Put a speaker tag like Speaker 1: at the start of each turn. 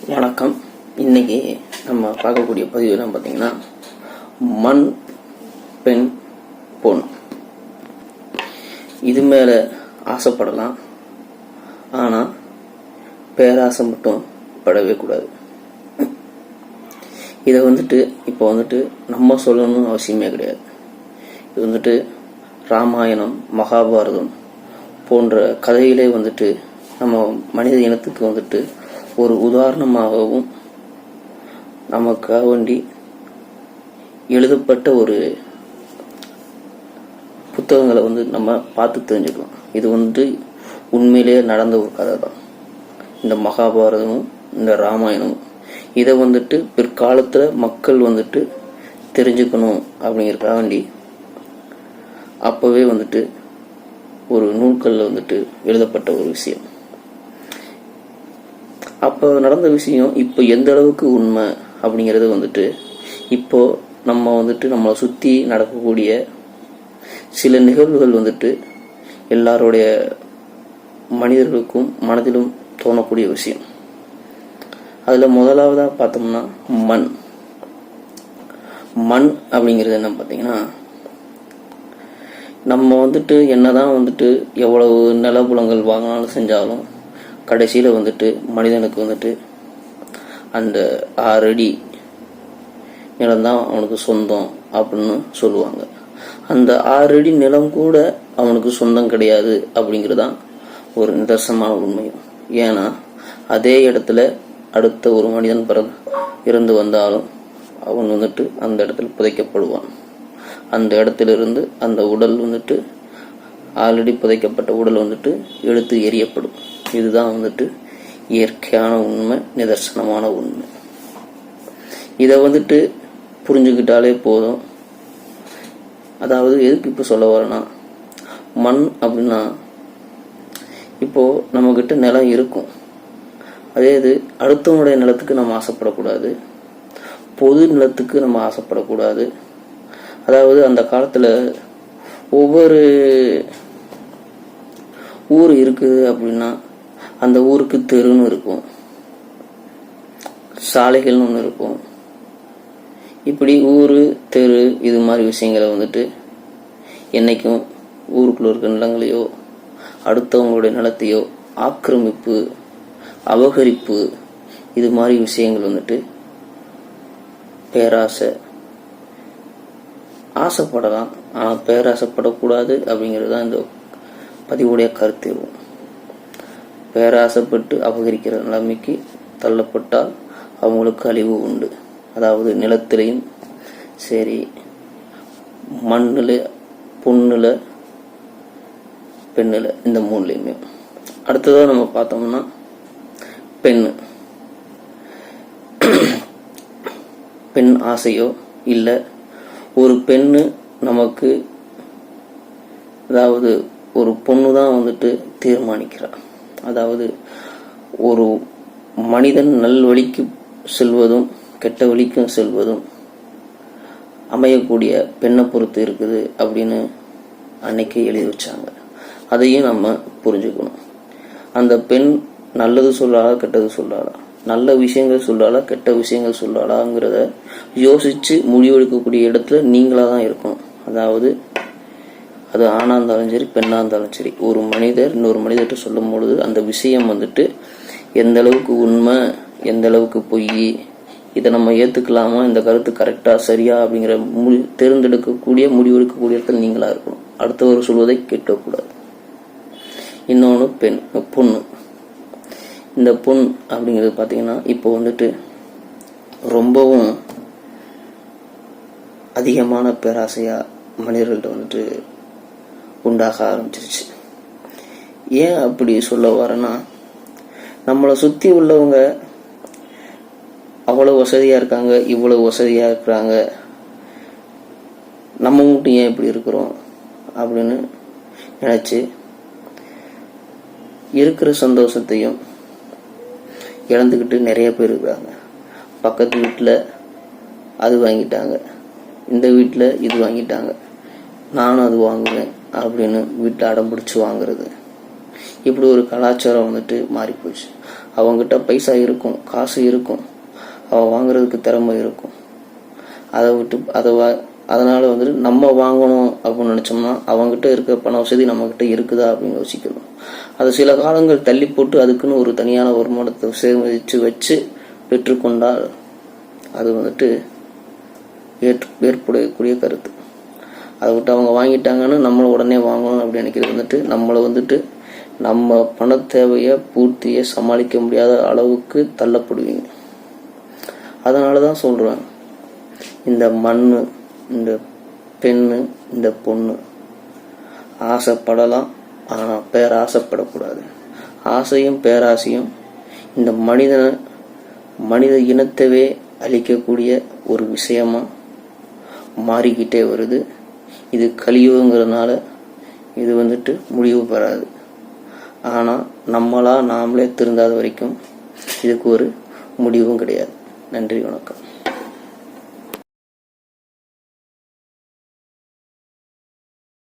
Speaker 1: வணக்கம். இன்னைக்கு நம்ம பார்க்கக்கூடிய பதிவு என்ன பார்த்தீங்கன்னா, மண், பெண், பொன். இது மேல ஆசைப்படலாம், ஆனால் பேராசை மட்டும் படவே கூடாது. இதை இப்போ நம்ம சொல்லணும்னு அவசியமே கிடையாது. இது ராமாயணம், மகாபாரதம் போன்ற கதையிலே நம்ம மனித இனத்துக்கு ஒரு உதாரணமாகவும் நமக்காக வேண்டி எழுதப்பட்ட ஒரு புத்தகங்களை நம்ம பார்த்து தெரிஞ்சுக்கலாம். இது உண்மையிலேயே நடந்த ஒரு கதை தான் இந்த மகாபாரதமும் இந்த ராமாயணமும். இதை பிற்காலத்துல மக்கள் தெரிஞ்சுக்கணும் அப்படிங்கிறதுக்காக வேண்டி அப்பவே ஒரு நூல்கள்ல எழுதப்பட்ட ஒரு விஷயம். அப்போ நடந்த விஷயம் இப்போ எந்த அளவுக்கு உண்மை அப்படிங்கிறது இப்போ நம்ம நம்மளை சுற்றி நடக்கக்கூடிய சில நிகழ்வுகள் எல்லாருடைய மனிதர்களுக்கும் மனதிலும் தோணக்கூடிய விஷயம். அதில் முதலாவதாக பார்த்தோம்னா மண். மண் அப்படிங்கிறது என்ன பார்த்தீங்கன்னா, நம்ம என்னதான் எவ்வளவு நிலப்புலங்கள் வாங்கினாலும் செஞ்சாலும் கடைசியில் மனிதனுக்கு அந்த 6 அடி நிலம்தான் அவனுக்கு சொந்தம் அப்படின்னு சொல்லுவாங்க. அந்த 6 அடி நிலம் கூட அவனுக்கு சொந்தம் கிடையாது அப்படிங்கிறதான் ஒரு நிதர்சனமான உண்மையும். ஏன்னா அதே இடத்துல அடுத்த ஒரு மனிதன் இருந்து வந்தாலும் அவன் அந்த இடத்துல புதைக்கப்படுவான். அந்த இடத்திலிருந்து அந்த உடல் ஆல்ரெடி புதைக்கப்பட்ட உடல் எடுத்து எரியப்படும். இதுதான் இயற்கையான உண்மை, நிதர்சனமான உண்மை. இதை புரிஞ்சுக்கிட்டாலே போதும். அதாவது எதுக்கு இப்போ சொல்ல வரேன்னா, மண் அப்படின்னா இப்போ நம்ம கிட்ட நிலம் இருக்கும். அதே இது அடுத்தவனுடைய நிலத்துக்கு நம்ம ஆசைப்படக்கூடாது, பொது நிலத்துக்கு நம்ம ஆசைப்படக்கூடாது. அதாவது அந்த காலத்துல ஒவ்வொரு ஊர் இருக்குது அப்படின்னா அந்த ஊருக்கு தெருன்னு இருக்கும், சாலைகள்னு ஒன்று இருக்கும். இப்படி ஊரு தெரு இது மாதிரி விஷயங்களை என்னைக்கும் ஊருக்குள்ள இருக்க நிலங்களையோ அடுத்தவங்களுடைய நிலத்தையோ ஆக்கிரமிப்பு, அபகரிப்பு இது மாதிரி விஷயங்கள் பேராசை, ஆசைப்படலாம் ஆனால் பேராசைப்படக்கூடாது அப்படிங்கிறது தான் இந்த பதிவுடைய கருத்து. பேராசைப்பட்டு அபகரிக்கிற நிலைமைக்கு தள்ளப்பட்டால் அவங்களுக்கு அழிவு உண்டு. அதாவது நிலத்திலையும் சரி, மண்ணில், பொண்ணுல, பெண்ணில், இந்த 3லையுமே. அடுத்ததாக நம்ம பார்த்தோம்னா பெண். பெண் ஆசையோ இல்லை, ஒரு பெண்ணு நமக்கு, அதாவது ஒரு பொண்ணு தான் தீர்மானிக்கிறார். அதாவது ஒரு மனிதன் நல்வழிக்கு செல்வதும் கெட்ட வழிக்கும் செல்வதும் அமையக்கூடிய பெண்ணை பொறுத்து இருக்குது அப்படின்னு அன்னைக்கு எழுதி வச்சாங்க. அதையும் நம்ம புரிஞ்சுக்கணும். அந்த பெண் நல்லது சொல்றாளா கெட்டது சொல்றாளா, நல்ல விஷயங்கள் சொல்றாளா கெட்ட விஷயங்கள் சொல்றாளாங்கிறத யோசிச்சு முடிவெடுக்கக்கூடிய இடத்துல நீங்களா தான் இருக்கணும். அதாவது அது ஆணா இருந்தாலும் சரி, பெண்ணா இருந்தாலும் சரி, ஒரு மனிதர் இன்னொரு மனிதர்கிட்ட சொல்லும் பொழுது அந்த விஷயம் எந்த அளவுக்கு உண்மை, எந்த அளவுக்கு பொய், இதை நம்ம ஏத்துக்கலாமா, இந்த கருத்து கரெக்டா சரியா அப்படிங்கிற தேர்ந்தெடுக்கக்கூடிய முடிவெடுக்கக்கூடிய இடத்துல நீங்களா இருக்கணும். அடுத்தவர் சொல்வதை கேட்கக்கூடாது. இன்னொன்று பொண்ணு. இந்த பொண் அப்படிங்கிறது பார்த்தீங்கன்னா இப்போ ரொம்பவும் அதிகமான பேராசையா மனிதர்கள்ட்ட உண்டாக ஆரம்பிச்சிருச்சு. ஏன் அப்படி சொல்ல வரேன்னா, நம்மளை சுத்தி உள்ளவங்க அவ்வளவு வசதியா இருக்காங்க, இவ்வளவு வசதியா இருக்கிறாங்க, நம்ம மட்டும் ஏன் இப்படி இருக்கிறோம் அப்படின்னு நினைச்சு இருக்கிற சந்தோஷத்தையும் இழந்துக்கிட்டு நிறைய பேர் இருக்கிறாங்க. பக்கத்து வீட்டில் அது வாங்கிட்டாங்க, இந்த வீட்டில் இது வாங்கிட்டாங்க, நானும் அது வாங்குவேன் அப்படின்னு வீட்டில் அடம் பிடிச்சி வாங்குறது. இப்படி ஒரு கலாச்சாரம் மாறி போச்சு. அவங்ககிட்ட பைசா இருக்கும், காசு இருக்கும், அவன் வாங்குறதுக்கு திறமை இருக்கும். அதை விட்டு அதனால வந்துட்டு நம்ம வாங்கணும் அப்படின்னு நினைச்சோம்னா அவங்ககிட்ட இருக்க பண வசதி நம்மகிட்ட இருக்குதா அப்படின்னு யோசிக்கணும். அது சில காலங்கள் தள்ளி போட்டு அதுக்குன்னு ஒரு தனியான வருமானத்தை சேமிச்சு வச்சு பெற்றுக்கொண்டால் அது வந்துட்டு ஏற்படக்கூடிய கருத்து. அதை விட்டு அவங்க வாங்கிட்டாங்கன்னு நம்மளை உடனே வாங்கணும் அப்படின்னு நினைக்கிறது வந்துட்டு நம்மளை வந்துட்டு நம்ம பண தேவையை பூர்த்தியை சமாளிக்க முடியாத அளவுக்கு தள்ளப்படுவீங்க. அதனால தான் சொல்கிறேன், இந்த மண், இந்த பெண்ணு, இந்த பொண்ணு ஆசைப்படலாம், ஆனால் பேராசைப்படக்கூடாது. ஆசையும் பேராசையும் இந்த மனித இனத்தவே அழிக்கக்கூடிய ஒரு விஷயமா மாறிக்கிட்டே வருது. இது கலியுகங்கிறதுனால இது வந்துட்டு முடிவு பெறாது. ஆனால் நாமளே திருந்தாத வரைக்கும் இதுக்கு ஒரு முடிவும் கிடையாது. நன்றி, வணக்கம்.